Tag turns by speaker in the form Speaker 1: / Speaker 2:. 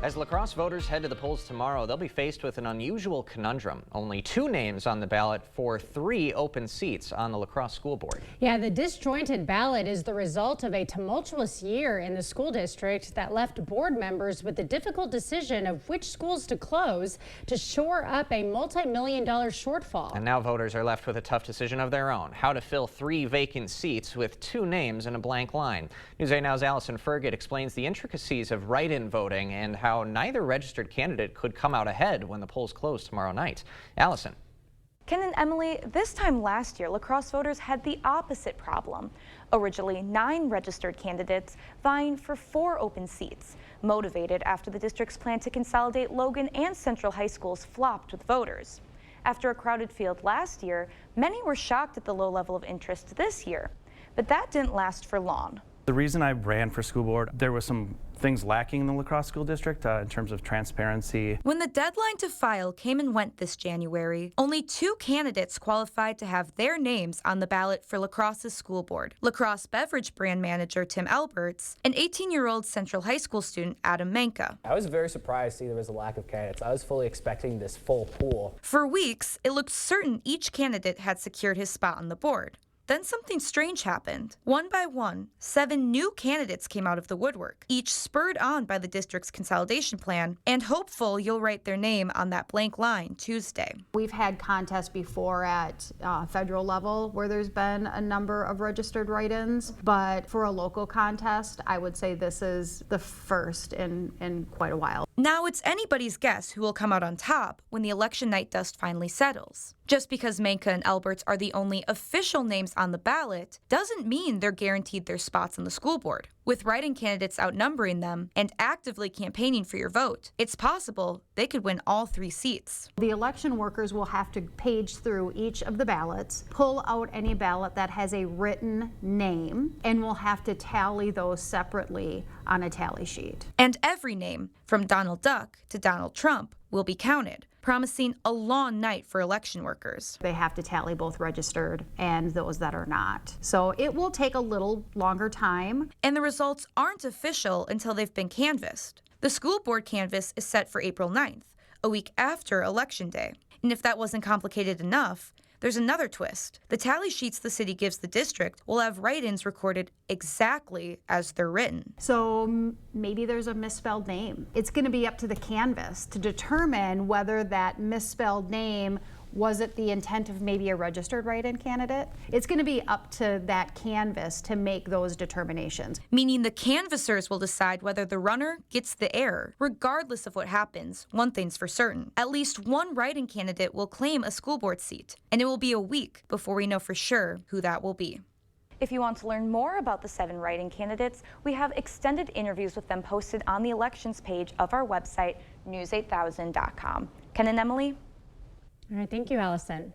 Speaker 1: As La Crosse voters head to the polls tomorrow, they'll be faced with an unusual conundrum. Only 2 names on the ballot for 3 open seats on the La Crosse School Board.
Speaker 2: Yeah, the disjointed ballot is the result of a tumultuous year in the school district that left board members with the difficult decision of which schools to close to shore up a multi-million-dollar shortfall.
Speaker 1: And now voters are left with a tough decision of their own: how to fill 3 vacant seats with 2 names in a blank line. News 8 Now's Elsen explains the intricacies of write-in voting and how neither registered candidate could come out ahead when the polls close tomorrow night. Allison.
Speaker 3: Ken and Emily, this time last year, La Crosse voters had the opposite problem. Originally 9 registered candidates vying for 4 open seats, motivated after the district's plan to consolidate Logan and Central high schools flopped with voters. After a crowded field last year, many were shocked at the low level of interest this year. But that didn't last for long.
Speaker 4: The reason I ran for school board, there was some things lacking in the La Crosse School District in terms of transparency.
Speaker 3: When the deadline to file came and went this January, only 2 candidates qualified to have their names on the ballot for La Crosse's school board. La Crosse Beverage brand manager Tim Alberts and 18-year-old Central high school student Adam Manka.
Speaker 5: I was very surprised to see there was a lack of candidates. I was fully expecting this full pool.
Speaker 3: For weeks, it looked certain each candidate had secured his spot on the board. Then something strange happened. One by one, 7 new candidates came out of the woodwork, each spurred on by the district's consolidation plan and hopeful you'll write their name on that blank line Tuesday.
Speaker 6: We've had contests before at federal level where there's been a number of registered write-ins, but for a local contest, I would say this is the first in quite a while.
Speaker 3: Now it's anybody's guess who will come out on top when the election night dust finally settles. Just because Manka and Alberts are the only official names on the ballot doesn't mean they're guaranteed their spots on the school board. With write-in candidates outnumbering them and actively campaigning for your vote, it's possible they could win all 3 seats.
Speaker 6: The election workers will have to page through each of the ballots, pull out any ballot that has a written name, and will have to tally those separately on a tally sheet.
Speaker 3: And every name, from Donald Duck to Donald Trump, will be counted, promising a long night for election workers.
Speaker 6: They have to tally both registered and those that are not. So it will take a little longer time.
Speaker 3: And the results aren't official until they've been canvassed. The school board canvass is set for April 9th, a week after Election Day. And if that wasn't complicated enough, there's another twist. The tally sheets the city gives the district will have write-ins recorded exactly as they're written.
Speaker 6: So maybe there's a misspelled name. It's going to be up to the canvass to determine whether that misspelled name was it the intent of maybe a registered write-in candidate. It's going to be up to that canvass to make those determinations.
Speaker 3: Meaning the canvassers will decide whether the runner gets the error. Regardless of what happens, one thing's for certain. At least one write-in candidate will claim a school board seat, and it will be a week before we know for sure who that will be. If you want to learn more about the 7 write-in candidates, we have extended interviews with them posted on the elections page of our website, news8000.com. Ken and Emily?
Speaker 2: All right, thank you, Allison.